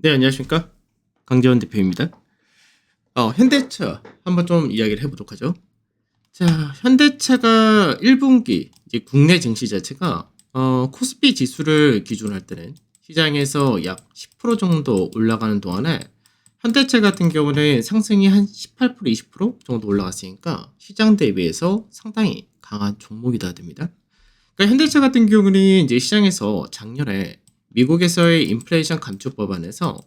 네, 안녕하십니까. 강재원 대표입니다. 현대차 한번 좀 이야기를 해보도록 하죠. 자, 현대차가 1분기 이제 국내 증시 자체가 코스피 지수를 기준으로 할 때는 시장에서 약 10% 정도 올라가는 동안에 현대차 같은 경우는 상승이 한 18%, 20% 정도 올라갔으니까 시장 대비해서 상당히 강한 종목이다 됩니다. 그러니까 현대차 같은 경우는 이제 시장에서 작년에 미국에서의 인플레이션 감축 법안에서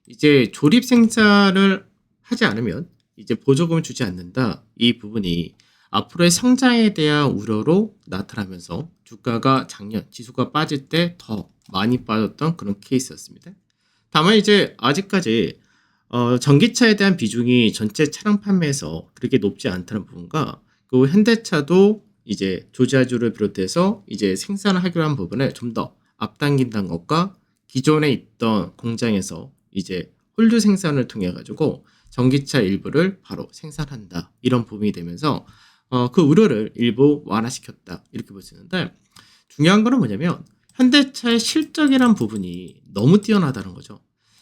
이제 조립 생산을 하지 않으면 이제 보조금을 주지 않는다. 이 부분이 앞으로의 성장에 대한 우려로 나타나면서 주가가 작년 지수가 빠질 때 더 많이 빠졌던 그런 케이스였습니다. 다만 이제 아직까지 전기차에 대한 비중이 전체 차량 판매에서 그렇게 높지 않다는 부분과 그 현대차도 이제 조자주를 비롯해서 이제 생산을 하기로 한 부분을 좀 더 앞당긴다는 것과 기존에 있던 공장에서 이제 홀류 생산을 통해 가지고 전기차 일부를 바로 생산한다 이런 부분이 되면서 그 우려를 일부 완화시켰다 이렇게 볼 수 있는데 중요한 거는 뭐냐면 현대차의 실적이란 부분이 너무 뛰어나다는 거죠.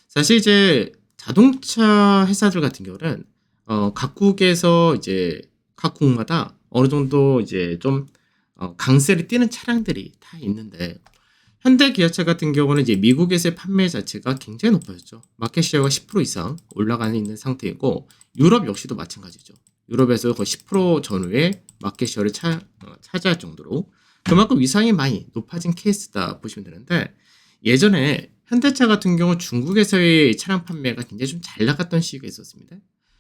사실 이제 자동차 회사들 같은 경우는 각국에서 이제 각 국마다 어느 정도 이제 좀 강세를 띠는 차량들이 다 있는데 현대 기아차 같은 경우는 이제 미국에서의 판매 자체가 굉장히 높아졌죠. 마켓시어가 10% 이상 올라가는 있는 상태이고 유럽 역시도 마찬가지죠. 유럽에서 거의 10% 전후의 마켓시어를 차지할 정도로 그만큼 위상이 많이 높아진 케이스다 보시면 되는데 예전에 현대차 같은 경우 중국에서의 차량 판매가 굉장히 좀 잘 나갔던 시기가 있었습니다.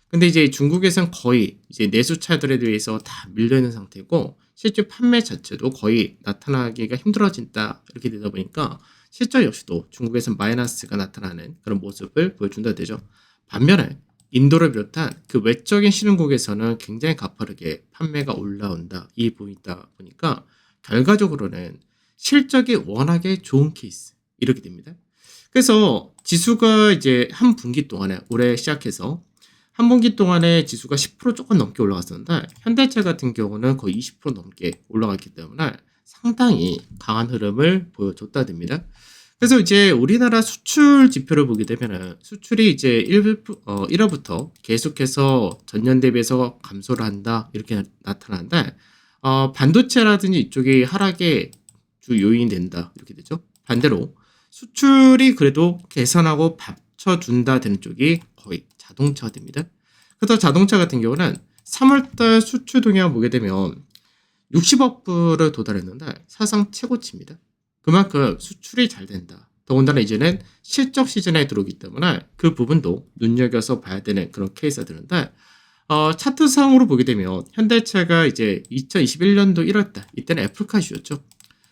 근데 이제 중국에선 거의 이제 내수차들에 대해서 다 밀려있는 상태고 실제 판매 자체도 거의 나타나기가 힘들어진다 이렇게 되다 보니까 실적 역시도 중국에선 마이너스가 나타나는 그런 모습을 보여준다 되죠. 반면에 인도를 비롯한 그 외적인 신흥국에서는 굉장히 가파르게 판매가 올라온다 이 부분이다 보니까 결과적으로는 실적이 워낙에 좋은 케이스 이렇게 됩니다. 그래서 지수가 이제 한 분기 동안에 올해 시작해서 한 분기 동안에 지수가 10% 조금 넘게 올라갔었는데 현대차 같은 경우는 거의 20% 넘게 올라갔기 때문에 상당히 강한 흐름을 보여줬다 됩니다. 그래서 이제 우리나라 수출 지표를 보게 되면 수출이 이제 1월부터 계속해서 전년 대비해서 감소를 한다 이렇게 나타나는데 반도체라든지 이쪽이 하락의 주 요인이 된다 이렇게 되죠. 반대로 수출이 그래도 개선하고 받쳐준다 되는 쪽이 거의 자동차가 됩니다. 그래서 자동차 같은 경우는 3월달 수출 동향 보게 되면 60억 불을 도달했는데 사상 최고치입니다. 그만큼 수출이 잘 된다. 더군다나 이제는 실적 시즌에 들어오기 때문에 그 부분도 눈여겨서 봐야 되는 그런 케이스가 되는데 차트상으로 보게 되면 현대차가 이제 2021년도 1월달 이때는 애플카 이슈였죠.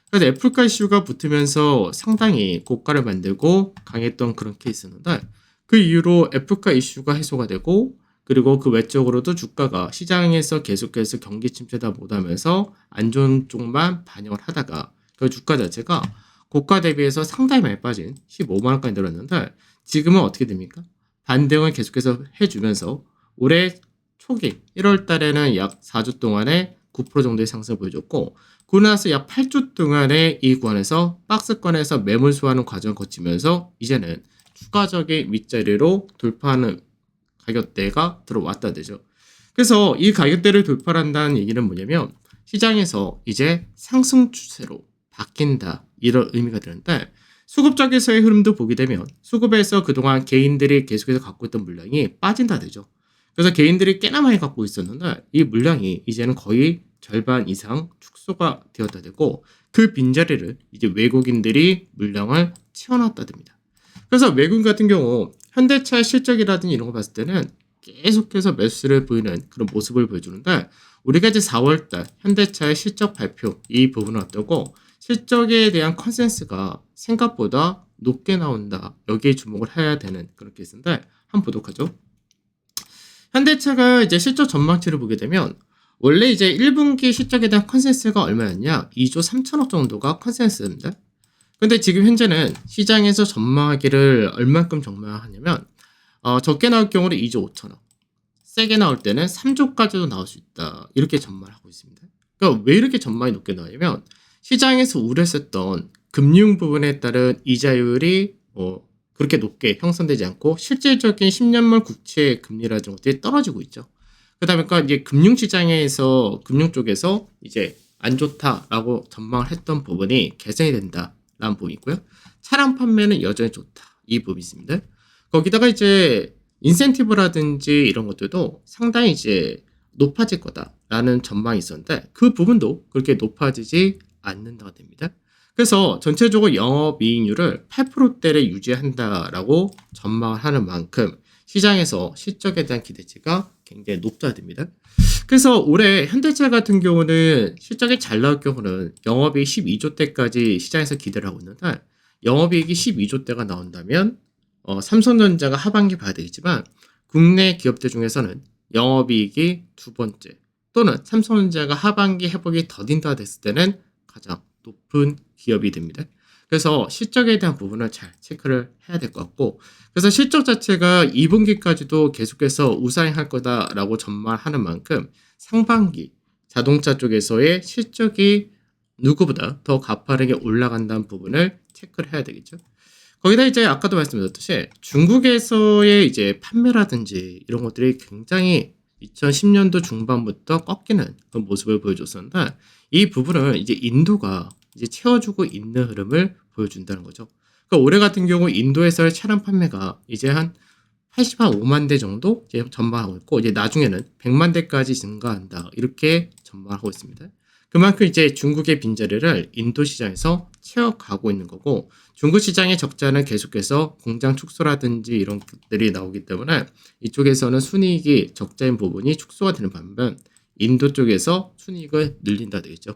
그래서 애플카 이슈가 붙으면서 상당히 고가를 만들고 강했던 그런 케이스였는데 그 이후로 애플카 이슈가 해소가 되고 그리고 그 외적으로도 주가가 시장에서 계속해서 경기 침체다 못하면서 안 좋은 쪽만 반영을 하다가 그 주가 자체가 고가 대비해서 상당히 많이 빠진 15만 원까지 늘었는데 지금은 어떻게 됩니까? 반등을 계속해서 해주면서 올해 초기 1월 달에는 약 4주 동안에 9% 정도의 상승을 보여줬고 그 나서 약 8주 동안에 이 구간에서 박스권에서 매물 소화하는 과정을 거치면서 이제는 추가적인 윗자리로 돌파하는 가격대가 들어왔다 되죠. 그래서 이 가격대를 돌파한다는 얘기는 뭐냐면 시장에서 이제 상승 추세로 바뀐다 이런 의미가 되는데 수급 쪽에서의 흐름도 보게 되면 수급에서 그동안 개인들이 계속해서 갖고 있던 물량이 빠진다 되죠. 그래서 개인들이 꽤나 많이 갖고 있었는데 이 물량이 이제는 거의 절반 이상 축소가 되었다 되고 그 빈자리를 이제 외국인들이 물량을 채워놨다 됩니다. 그래서 외국인 같은 경우 현대차의 실적이라든지 이런 거 봤을 때는 계속해서 매수를 보이는 그런 모습을 보여주는데 우리가 이제 4월달 현대차의 실적 발표 이 부분은 어떠고 실적에 대한 컨센서스가 생각보다 높게 나온다 여기에 주목을 해야 되는 그런 케이스인데 한번 보도록 하죠. 현대차가 이제 실적 전망치를 보게 되면 원래 이제 1분기 실적에 대한 컨센서스가 얼마였냐 2조 3천억 정도가 컨센서스입니다. 근데 지금 현재는 시장에서 전망하기를 얼만큼 전망하냐면 적게 나올 경우는 2조 5천억 세게 나올 때는 3조까지도 나올 수 있다 이렇게 전망을 하고 있습니다. 그러니까 왜 이렇게 전망이 높게 나오냐면 시장에서 우려했었던 금융 부분에 따른 이자율이 그렇게 높게 형성되지 않고 실질적인 10년물 국채 금리라는 것들이 떨어지고 있죠. 그다음에 이제 금융시장에서 금융 쪽에서 이제 안 좋다라고 전망을 했던 부분이 개선이 된다라는 부분이 있고요. 차량 판매는 여전히 좋다. 이 부분이 있습니다. 거기다가 이제 인센티브라든지 이런 것들도 상당히 이제 높아질 거다라는 전망이 있었는데 그 부분도 그렇게 높아지지 않는다가 됩니다. 그래서 전체적으로 영업이익률을 8%대를 유지한다라고 전망을 하는 만큼 시장에서 실적에 대한 기대치가 굉장히 높다 됩니다. 그래서 올해 현대차 같은 경우는 실적이 잘 나올 경우는 영업이익 12조 대까지 시장에서 기대를 하고 있는데 영업이익이 12조 대가 나온다면 삼성전자가 하반기 봐야 되겠지만 국내 기업들 중에서는 영업이익이 두 번째 또는 삼성전자가 하반기 회복이 더딘다 됐을 때는 가장 높은 기업이 됩니다. 그래서 실적에 대한 부분을 잘 체크를 해야 될 것 같고 그래서 실적 자체가 2분기까지도 계속해서 우상향할 거다라고 전망하는 만큼 상반기 자동차 쪽에서의 실적이 누구보다 더 가파르게 올라간다는 부분을 체크를 해야 되겠죠. 거기다 이제 아까도 말씀드렸듯이 중국에서의 이제 판매라든지 이런 것들이 굉장히 2010년도 중반부터 꺾이는 그런 모습을 보여줬었는데 이 부분을 이제 인도가 이제 채워주고 있는 흐름을 보여준다는 거죠. 그러니까 올해 같은 경우 인도에서의 차량 판매가 이제 한 85만 대 정도 이제 전망하고 있고 이제 나중에는 100만 대까지 증가한다 이렇게 전망하고 있습니다. 그만큼 이제 중국의 빈자리를 인도 시장에서 채워가고 있는 거고 중국 시장의 적자는 계속해서 공장 축소라든지 이런 것들이 나오기 때문에 이쪽에서는 순이익이 적자인 부분이 축소가 되는 반면 인도 쪽에서 순이익을 늘린다 되겠죠.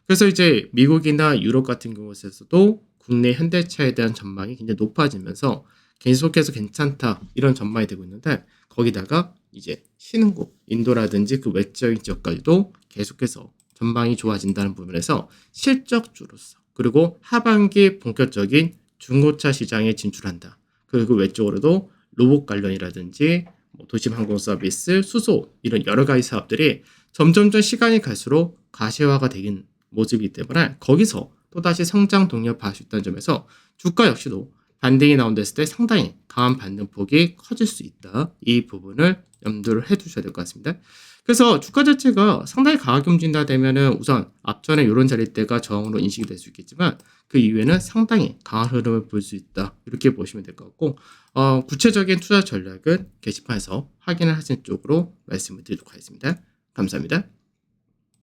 그래서 이제 미국이나 유럽 같은 경우에서도 국내 현대차에 대한 전망이 굉장히 높아지면서 계속해서 괜찮다 이런 전망이 되고 있는데 거기다가 이제 신흥국 인도라든지 그 외적인 지역까지도 계속해서 전망이 좋아진다는 부분에서 실적주로서 그리고 하반기 본격적인 중고차 시장에 진출한다. 그리고 외적으로도 로봇 관련이라든지 도심항공 서비스, 수소 이런 여러 가지 사업들이 점점점 시간이 갈수록 가시화가 되긴 모습이기 때문에 거기서 또다시 성장 동력 봐줄 수 있다는 점에서 주가 역시도 반등이 나온댔을 때 상당히 강한 반등폭이 커질 수 있다. 이 부분을 염두를 해두셔야 될 것 같습니다. 그래서 주가 자체가 상당히 강하게 움직인다 되면은 우선 앞전에 이런 자리대가 저항으로 인식이 될 수 있겠지만 그 이후에는 상당히 강한 흐름을 볼 수 있다. 이렇게 보시면 될 것 같고 구체적인 투자 전략은 게시판에서 확인을 하시는 쪽으로 말씀을 드리도록 하겠습니다. 감사합니다.